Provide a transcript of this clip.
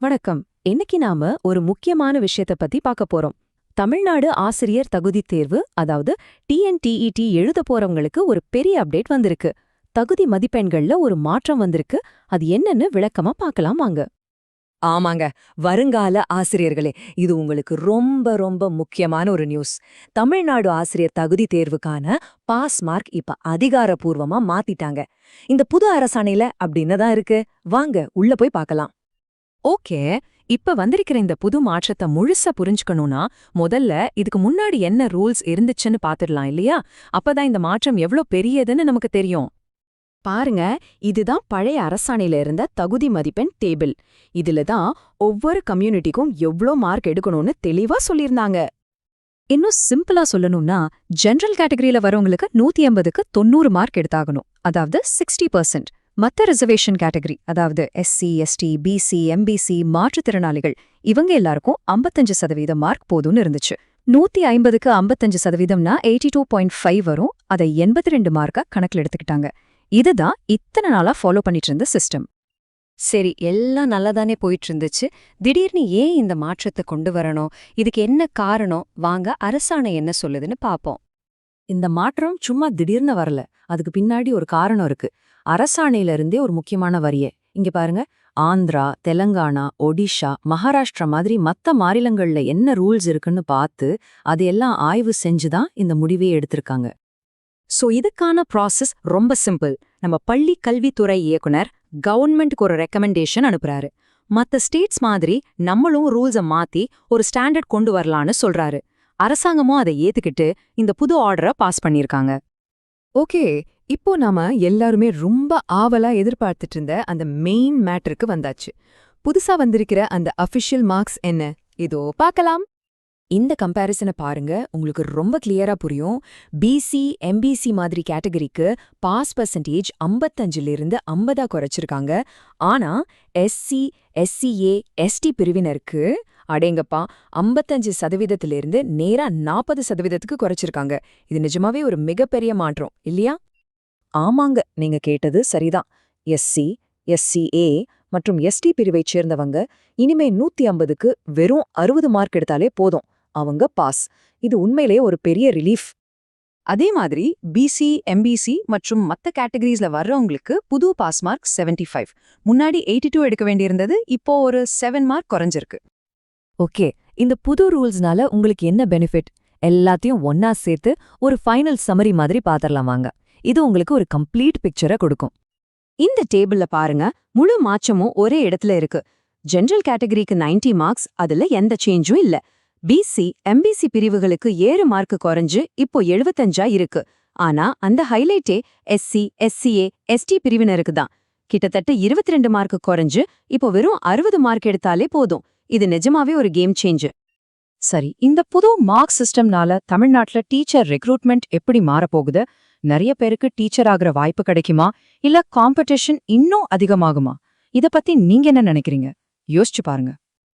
வணக்கம். இன்னைக்கு நாம ஒரு முக்கியமான விஷயத்த பத்தி பார்க்க போறோம். தமிழ்நாடு ஆசிரியர் தகுதி தேர்வு, அதாவது டிஎன்டிஇடி எழுத போறவங்களுக்கு ஒரு பெரிய அப்டேட் வந்திருக்கு. தகுதி மதிப்பெண்கள்ல ஒரு மாற்றம் வந்திருக்கு. அது என்னன்னு விளக்கமா பார்க்கலாம் வாங்க. ஆமாங்க. வருங்கால ஆசிரியர்களே, இது உங்களுக்கு ரொம்ப ரொம்ப முக்கியமான ஒரு நியூஸ். தமிழ்நாடு ஆசிரியர் தகுதி தேர்வுக்கான பாஸ் மார்க் இப்ப அதிகாரப்பூர்வமா மாத்திட்டாங்க. இந்த புது அரசாணையில அப்படி என்னதான் இருக்கு? வாங்க உள்ள போய் பார்க்கலாம். ஓகே, இப்ப வந்திருக்கிற இந்த புது மாற்றத்தை முழுசா புரிஞ்சுக்கணும்னா முதல்ல இதுக்கு முன்னாடி என்ன ரூல்ஸ் இருந்துச்சுன்னு பாத்துடலாம் இல்லையா? அப்பதான் இந்த மாற்றம் எவ்ளோ பெரியதுன்னு நமக்கு தெரியும். பாருங்க, இதுதான் பழைய அரசாணையில இருந்த தகுதி மதிப்பெண் டேபிள். இதுல தான் ஒவ்வொரு கம்யூனிட்டிக்கும் எவ்ளோ மார்க் எடுக்கணும்னு தெளிவா சொல்லியிருந்தாங்க. இன்னும் சிம்பிளா சொல்லணும்னா, ஜெனரல் கேட்டகரியில வரவங்களுக்கு 150க்கு 90 மார்க் எடுத்தாகணும், அதாவது 60%. மத்த ரிசர்வேஷன் கேட்டகரி, அதாவது எஸ்சி, எஸ்டி, பிசி, எம்பிசி, மாற்றுத்திறனாளிகள், இவங்க எல்லாருக்கும் 55% மார்க் போதும்னு இருந்துச்சு. 150க்கு 55%னா 82.5 வரும். அதை 82 மார்க்கா கணக்கில் எடுத்துக்கிட்டாங்க. இதுதான் இத்தனை நாளா ஃபாலோ பண்ணிட்டு இருந்த சிஸ்டம். சரி, எல்லாம் நல்லதானே போயிட்டு இருந்துச்சு. திடீர்னு ஏன் இந்த மாற்றத்தை கொண்டு வரணும்? இதுக்கு என்ன காரணம்? வாங்க அரசாணை என்ன சொல்லுதுன்னு பாப்போம். இந்த மாற்றம் சும்மா திடீர்னு வரல. அதுக்கு பின்னாடி ஒரு காரணம் இருக்கு. அரசாணையில இருந்தே ஒரு முக்கியமான வரியே இங்க பாருங்க. ஆந்திரா, தெலங்கானா, ஒடிஷா, மகாராஷ்டிரா மாதிரி மத்த மாநிலங்கள்ல என்ன ரூல்ஸ் இருக்குன்னு பார்த்து அதையெல்லாம் ஆய்வு செஞ்சுதான் இந்த முடிவே எடுத்திருக்காங்க. சோ இதுக்கான ப்ராசஸ் ரொம்ப சிம்பிள். நம்ம பள்ளி கல்வித்துறை இயக்குனர் கவர்மெண்ட்டுக்கு ஒரு ரெக்கமெண்டேஷன் அனுப்புறாரு. மத்த ஸ்டேட்ஸ் மாதிரி நம்மளும் ரூல்ஸை மாத்தி ஒரு ஸ்டாண்டர்ட் கொண்டு வரலான்னு சொல்றாரு. அரசாங்கமும் அதை ஏத்துக்கிட்டு இந்த புது ஆர்டரை பாஸ் பண்ணிருக்காங்க. ஓகே, இப்போ நாம எல்லாருமே ரொம்ப ஆவலா எதிர்பார்த்துட்டு இருந்த அந்த மெயின் மேட்டருக்கு வந்தாச்சு. புதுசா வந்திருக்கிற அந்த அஃபிஷியல் மார்க்ஸ் என்ன? இதோ பார்க்கலாம். இந்த கம்பேரிசனை பாருங்க, உங்களுக்கு ரொம்ப கிளியரா புரியும். பிசி, எம்பிசி மாதிரி கேட்டகரிக்கு பாஸ் பர்சன்டேஜ் 55லிருந்து 50ஆ குறைச்சிருக்காங்க. ஆனா எஸ்சி, எஸ்சிஏ, எஸ்டி பிரிவினருக்கு அடேங்கப்பா 55%லிருந்து நேரா 40%க்கு குறைச்சிருக்காங்க. இது நிஜமாவே ஒரு மிகப்பெரிய மாற்றம் இல்லையா? ஆமாங்க, நீங்க கேட்டது சரிதான். எஸ்சி, எஸ்சிஏ மற்றும் எஸ்டி பிரிவைச் சேர்ந்தவங்க இனிமே 150க்கு வெறும் 60 மார்க் எடுத்தாலே போதும், அவங்க பாஸ். இது உண்மையிலேயே ஒரு பெரிய ரிலீஃப். அதே மாதிரி பிசி, எம்பிசி மற்றும் மத்த கேட்டகரிஸ்ல வர்றவங்களுக்கு புது பாஸ் மார்க் 75. முன்னாடி 82 எடுக்க வேண்டியிருந்தது, இப்போ ஒரு 7 மார்க் குறைஞ்சிருக்கு. ஓகே, இந்த புது ரூல்ஸ்னால உங்களுக்கு என்ன பெனிஃபிட்? எல்லாத்தையும் ஒன்னா சேர்த்து ஒரு ஃபைனல் சம்மரி மாதிரி பாத்திரலாம் வாங்க. இது உங்களுக்கு ஒரு கம்ப்ளீட் பிக்சரை கொடுக்கும். இந்த டேபிள்ல பாருங்க, முழு மாற்றமும் ஒரே இடத்துல இருக்கு. ஜெனரல் கேட்டகரிக்கு 90 மார்க்ஸ், அதுல எந்த சேஞ்சும் இல்ல. பிசி, எம்பிசி பிரிவுகளுக்கு 7 மார்க் குறைஞ்சு இப்போ 75ஆ இருக்கு. ஆனா அந்த ஹைலைட்டே எஸ்சி, எஸ்சிஏ, எஸ்டி பிரிவினருக்கு தான். கிட்டத்தட்ட 22 மார்க் குறைஞ்சு இப்போ வெறும் 60 மார்க் எடுத்தாலே போதும். இது நிஜமாவே ஒரு கேம் சேஞ்சர். சரி, இந்த புது மார்க் சிஸ்டம்னால தமிழ்நாட்டுல டீச்சர் ரெக்ரூட்மெண்ட் எப்படி மாறப்போகுது? நிறைய பேருக்கு டீச்சர் ஆகிற வாய்ப்பு கிடைக்குமா, இல்ல காம்படிஷன் இன்னும் அதிகமாகுமா? இத பத்தி நீங்க என்ன நினைக்கிறீங்க? யோசிச்சு பாருங்க.